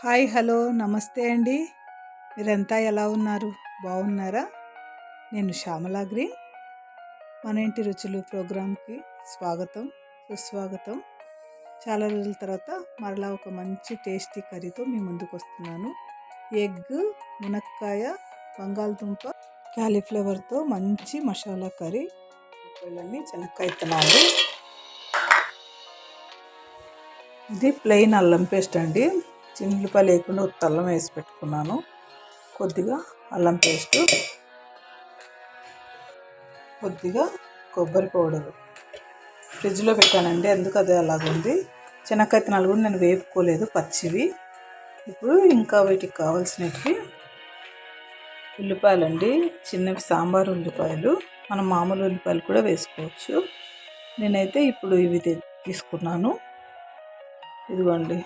Hi hello నమస్తే అండి. మీరంతా ఎలా ఉన్నారు? బాగున్నారా? నేను శ్యామలా గ్రీన్. మన ఇంటి రుచులు ప్రోగ్రాంకి స్వాగతం సుస్వాగతం. చాలా రోజుల తర్వాత మరలా ఒక మంచి టేస్టీ కర్రీతో మీ ముందుకు వస్తున్నాను. ఎగ్, మునక్కాయ, బంగాళదుంప, క్యాలీఫ్లవర్తో మంచి మసాలా కర్రీ. ఉల్లిపాయలన్నీ శనక్కాయ విత్తనాలు. ఇది ప్లెయిన్ అల్లం పేస్ట్ అండి. చిన్నులపాయ లేకుండా ఉత్త అల్లం వేసి పెట్టుకున్నాను. కొద్దిగా అల్లం పేస్టు, కొద్దిగా కొబ్బరి పౌడరు ఫ్రిడ్జ్లో పెట్టానండి, అందుకు అదే అలాగుంది. శనక్కాయ విత్తనాలు కూడా నేను వేపుకోలేదు, పచ్చివి. ఇప్పుడు ఇంకా వీటికి కావాల్సినవి ఉల్లిపాయలండి, చిన్నవి సాంబార్ ఉల్లిపాయలు. మనం మామూలు ఉల్లిపాయలు కూడా వేసుకోవచ్చు. నేనైతే ఇప్పుడు ఇవి తీసుకున్నాను. ఇదిగోండి,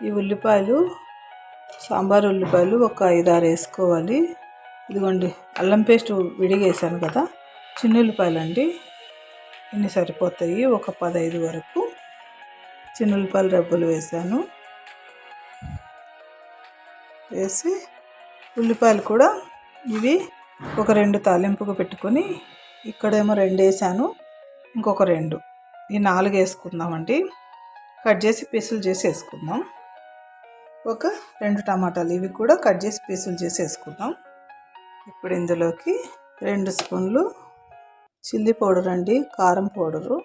ఈ ఉల్లిపాయలు సాంబార్ ఉల్లిపాయలు ఒక 5-6 వేసుకోవాలి. ఇదిగోండి, అల్లం పేస్ట్ విడిగా వేసాను కదా, చిన్న ఉల్లిపాయలు అండి, ఇన్ని సరిపోతాయి. ఒక 15 వరకు చిన్న ఉల్లిపాయలు రెబ్బలు వేసాను. వేసి ఉల్లిపాయలు కూడా ఇవి ఒక 2 తాలింపుకు పెట్టుకొని, ఇక్కడేమో 2 వేసాను, ఇంకొక 2, ఈ 4 వేసుకుందామండి. కట్ చేసి పీసులు చేసి వేసుకుందాం. ఒక 2 టమాటాలు, ఇవి కూడా కట్ చేసి పీసులు చేసి వేసుకుందాం. ఇప్పుడు ఇందులోకి 2 స్పూన్లు చిల్లీ పౌడర్ అండి, కారం పౌడరు.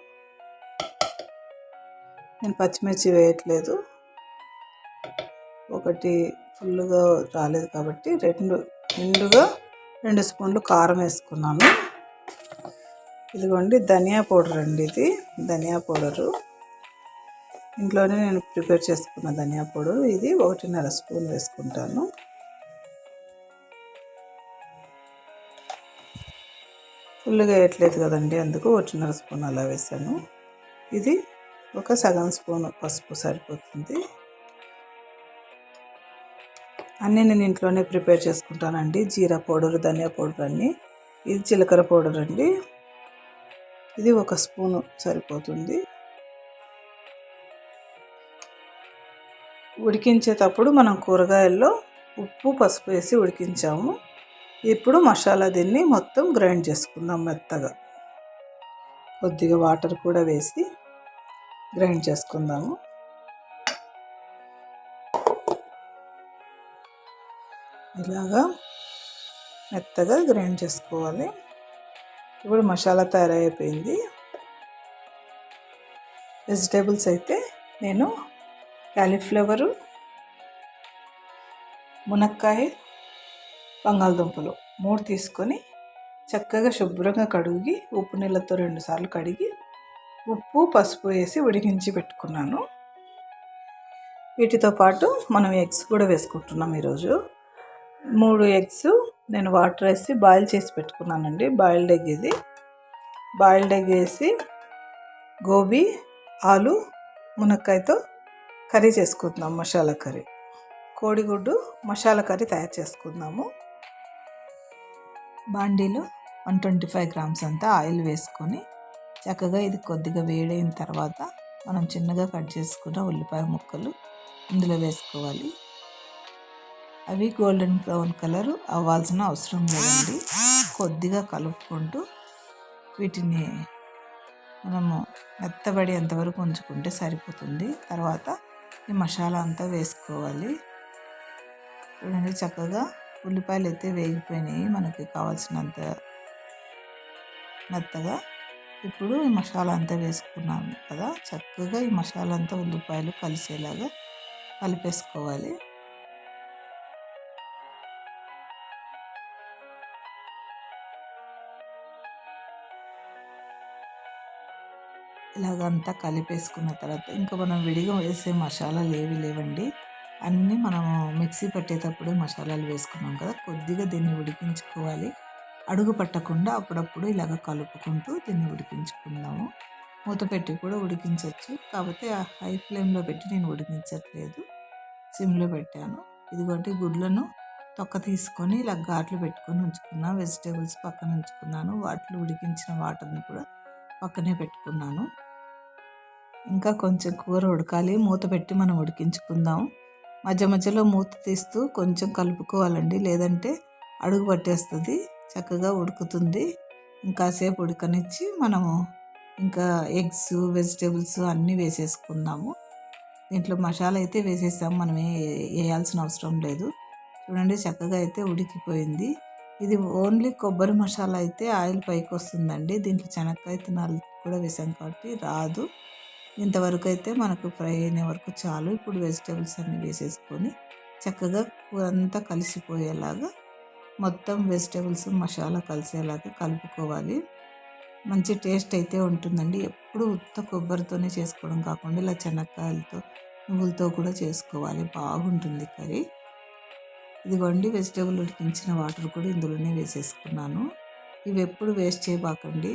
నేను పచ్చిమిర్చి వేయట్లేదు, ఒకటి ఫుల్గా రాలేదు కాబట్టి నిండుగా 2 స్పూన్లు కారం వేసుకున్నాను. ఇదిగోండి ధనియా పౌడర్ అండి, ఇది ధనియా పౌడరు. ఇంట్లోనే నేను ప్రిపేర్ చేసుకున్న ధనియా పౌడర్, ఇది 1.5 స్పూన్ వేసుకుంటాను. ఫుల్గా వేయట్లేదు కదండి, అందుకు 1.5 స్పూన్ అలా వేసాను. ఇది ఒక సగం స్పూన్ పసుపు సరిపోతుంది. అన్నీ నేను ఇంట్లోనే ప్రిపేర్ చేసుకుంటానండి. జీరా పౌడర్, ధనియా పౌడర్ అన్నీ. ఇది జీలకర్ర పౌడర్ అండి, ఇది 1 స్పూను సరిపోతుంది. ఉడికించేటప్పుడు మనం కూరగాయల్లో ఉప్పు పసుపు వేసి ఉడికించాము. ఇప్పుడు మసాలా దీన్ని మొత్తం గ్రైండ్ చేసుకుందాం మెత్తగా. కొద్దిగా వాటర్ కూడా వేసి గ్రైండ్ చేసుకుందాము. ఇలాగా మెత్తగా గ్రైండ్ చేసుకోవాలి. ఇప్పుడు మసాలా తయారైపోయింది. వెజిటేబుల్స్ అయితే నేను క్యాలీఫ్లవరు, మునక్కాయ, బంగాళదుంపలు 3 తీసుకొని చక్కగా శుభ్రంగా కడిగి ఉప్పు నీళ్ళతో 2 సార్లు కడిగి ఉప్పు పసుపు వేసి ఉడికించి పెట్టుకున్నాను. వీటితో పాటు మనం ఎగ్స్ కూడా వేసుకుంటున్నాం. ఈరోజు 3 ఎగ్స్ నేను వాటర్ వేసి బాయిల్ చేసి పెట్టుకున్నానండి. బాయిల్డ్ ఎగ్ ఇది. బాయిల్డ్ ఎగ్ వేసి గోబీ, ఆలు, మునక్కాయతో కర్రీ చేసుకుందాం, మసాలా కర్రీ. కోడిగుడ్డు మసాలా కర్రీ తయారు చేసుకుందాము. బాండీలో 125 గ్రామ్స్ అంతా ఆయిల్ వేసుకొని చక్కగా ఇది కొద్దిగా వేడైన తర్వాత మనం చిన్నగా కట్ చేసుకున్న ఉల్లిపాయ ముక్కలు ఇందులో వేసుకోవాలి. అవి గోల్డెన్ బ్రౌన్ కలర్ అవ్వాల్సిన అవసరం లేదండి. కొద్దిగా కలుపుకుంటూ వీటిని మనము మెత్తబడేంతవరకు ఉంచుకుంటే సరిపోతుంది. తర్వాత ఈ మసాలా అంతా వేసుకోవాలి. చూడండి, చక్కగా ఉల్లిపాయలు అయితే వేగిపోయినాయి మనకి కావాల్సినంత మెత్తగా. ఇప్పుడు ఈ మసాలా అంతా వేసుకున్నాం కదా, చక్కగా ఈ మసాలా అంతా ఉల్లిపాయలు కలిసేలాగా కలిపేసుకోవాలి. ఇలాగంతా కలిపేసుకున్న తర్వాత ఇంకా మనం విడిగా వేసే మసాలాలు ఏవి లేవండి. అన్నీ మనము మిక్సీ పట్టేటప్పుడు మసాలాలు వేసుకున్నాం కదా, కొద్దిగా దీన్ని ఉడికించుకోవాలి. అడుగు పట్టకుండా అప్పుడప్పుడు ఇలాగ కలుపుకుంటూ దీన్ని ఉడికించుకుందాము. మూత పెట్టి కూడా ఉడికించవచ్చు, కాకపోతే హై ఫ్లేమ్లో పెట్టి నేను ఉడికించట్లేదు, సిమ్లో పెట్టాను. ఇదిగోటి గుడ్లను తొక్క తీసుకొని ఇలా ఘాట్లు పెట్టుకొని ఉంచుకున్నాను. వెజిటేబుల్స్ పక్కన ఉంచుకున్నాను. వాటిలో ఉడికించిన వాటర్ని కూడా పక్కనే పెట్టుకున్నాను. ఇంకా కొంచెం కూర ఉడకాలి, మూత పెట్టి మనం ఉడికించుకుందాం. మధ్య మధ్యలో మూత తీస్తూ కొంచెం కలుపుకోవాలండి, లేదంటే అడుగు పట్టేస్తుంది. చక్కగా ఉడుకుతుంది. ఇంకాసేపు ఉడకనిచ్చి మనము ఇంకా ఎగ్స్, వెజిటేబుల్స్ అన్నీ వేసేసుకుందాము. దీంట్లో మసాలా అయితే వేసేసాము, మనం వేయాల్సిన అవసరం లేదు. చూడండి చక్కగా అయితే ఉడికిపోయింది. ఇది ఓన్లీ కొబ్బరి మసాలా అయితే ఆయిల్ పైకి వస్తుందండి. దీంట్లో శనక్కాయ విత్తనాలు కూడా వేసాం కాబట్టి రాదు. ఇంతవరకు అయితే మనకు ఫ్రై అయిన వరకు చాలు. ఇప్పుడు వెజిటేబుల్స్ అన్నీ వేసేసుకొని చక్కగా కూర అంతా కలిసిపోయేలాగా మొత్తం వెజిటేబుల్స్ మసాలా కలిసేలాగా కలుపుకోవాలి. మంచి టేస్ట్ అయితే ఉంటుందండి. ఎప్పుడు ఉత్త కొబ్బరితోనే చేసుకోవడం కాకుండా ఇలా శనక్కాయలతో, నువ్వులతో కూడా చేసుకోవాలి, బాగుంటుంది కర్రీ. ఇదిగోండి వెజిటేబుల్ ఉడికించిన వాటర్ కూడా ఇందులోనే వేసేసుకున్నాను. ఇవి ఎప్పుడు వేస్ట్ చేయబాకండి.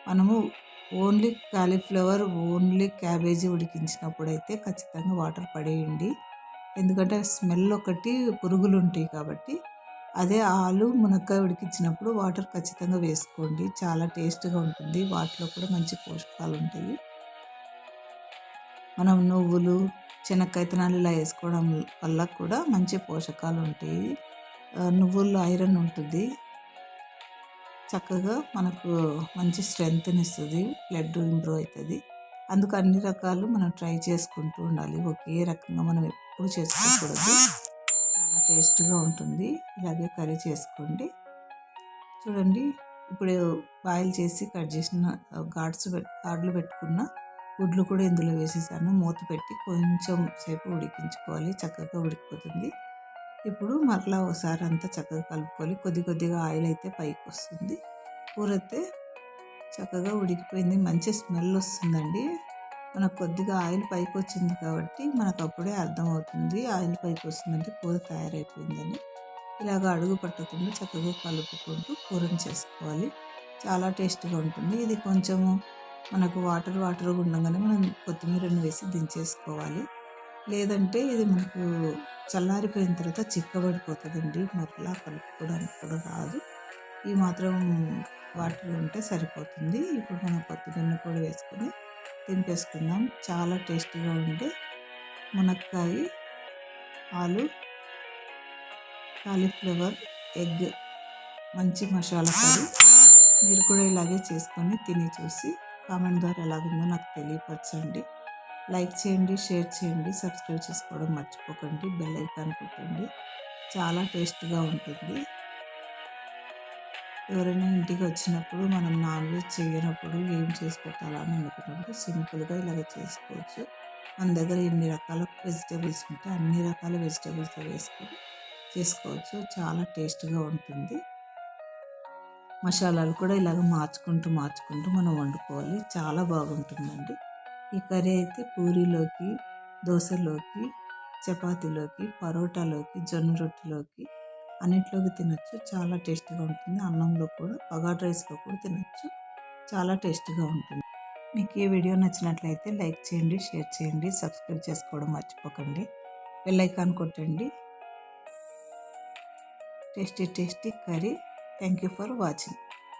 మనము ఓన్లీ కాలీఫ్లవర్, ఓన్లీ క్యాబేజీ ఉడికించినప్పుడు అయితే ఖచ్చితంగా వాటర్ పడేయండి. ఎందుకంటే స్మెల్ ఒకటి పురుగులు ఉంటాయి కాబట్టి. అదే ఆలు, మునక్కాయ ఉడికించినప్పుడు వాటర్ ఖచ్చితంగా వేసుకోండి, చాలా టేస్ట్గా ఉంటుంది. వాటిలో కూడా మంచి పోషకాలు ఉంటాయి. మనం నువ్వులు, శనక్కాయ విత్తనాలు ఇలా వేసుకోవడం వల్ల కూడా మంచి పోషకాలు ఉంటాయి. నువ్వుల్లో ఐరన్ ఉంటుంది, చక్కగా మనకు మంచి స్ట్రెంగ్త్ని ఇస్తుంది, బ్లడ్ ఇంప్రూవ్ అవుతుంది. అందుకు అన్ని రకాలు మనం ట్రై చేసుకుంటూ ఉండాలి. ఒకే రకంగా మనం ఎప్పుడు చేసుకోకూడదు. చాలా టేస్ట్గా ఉంటుంది. ఇలాగే కర్రీ చేసుకోండి. చూడండి ఇప్పుడు బాయిల్ చేసి కట్ చేసిన గాడ్లు పెట్టుకున్న గుడ్లు కూడా ఇందులో వేసేసాను. మూత పెట్టి కొంచెం సేపు ఉడికించుకోవాలి, చక్కగా ఉడికిపోతుంది. ఇప్పుడు మరలా ఒకసారి అంతా చక్కగా కలుపుకోవాలి. కొద్దిగా ఆయిల్ అయితే పైకి వస్తుంది. కూర అయితే చక్కగా ఉడికిపోయింది, మంచి స్మెల్ వస్తుందండి. మనకు కొద్దిగా ఆయిల్ పైకి వచ్చింది కాబట్టి మనకు అప్పుడే అర్థమవుతుంది ఆయిల్ పైకి వస్తుందంటే కూర తయారైపోయిందని. ఇలాగ అడుగు పట్టకుండా చక్కగా కలుపుకుంటూ కూరని చేసుకోవాలి. చాలా టేస్ట్గా ఉంటుంది. ఇది కొంచెము మనకు వాటర్గా ఉండగానే మనం కొత్తిమీరను వేసి దించేసుకోవాలి. లేదంటే ఇది మనకు చల్లారిపోయిన తర్వాత చిక్కబడిపోతుందండి, మరలా కలుపుకోవడానికి కూడా రాదు. ఈ మాత్రం వాటర్ ఉంటే సరిపోతుంది. ఇప్పుడు మనం కొత్తిమీరను కూడా వేసుకొని దింపేసుకుందాం. చాలా టేస్టీగా ఉండే మునక్కాయ, ఆలు, కాలీఫ్లవర్, ఎగ్ మంచి మసాలా కర్రీ. మీరు కూడా ఇలాగే చేసుకొని తిని చూసి కామెంట్ ద్వారా ఎలాగుందో నాకు తెలియపరచండి. లైక్ చేయండి, షేర్ చేయండి, సబ్స్క్రైబ్ చేసుకోవడం మర్చిపోకండి, బెల్ ఐకాన్ కొట్టండి. చాలా టేస్ట్గా ఉంటుంది. ఎవరైనా ఇంటికి వచ్చినప్పుడు మనం నాన్ వెజ్ చేయనప్పుడు ఏం చేసి పెట్టాలని అనుకున్నప్పుడు సింపుల్గా ఇలాగ చేసుకోవచ్చు. మన దగ్గర ఎన్ని రకాల వెజిటేబుల్స్ ఉంటే అన్ని రకాల వెజిటేబుల్స్ వేసుకొని చేసుకోవచ్చు. చాలా టేస్ట్గా ఉంటుంది. మసాలాలు కూడా ఇలాగ మార్చుకుంటూ మనం వండుకోవాలి. చాలా బాగుంటుందండి. ఈ కర్రీ అయితే పూరీలోకి, దోశలోకి, చపాతీలోకి, పరోటాలోకి, జొన్న రొట్టెలోకి అన్నిట్లోకి తినచ్చు. చాలా టేస్ట్గా ఉంటుంది. అన్నంలో కూడా, బగాట్ రైస్లో కూడా తినచ్చు. చాలా టేస్ట్గా ఉంటుంది. మీకు ఈ వీడియో నచ్చినట్లయితే లైక్ చేయండి, షేర్ చేయండి, సబ్స్క్రైబ్ చేసుకోవడం మర్చిపోకండి, బెల్ ఐకాన్ కొట్టండి. Tasty curry. Thank you for watching.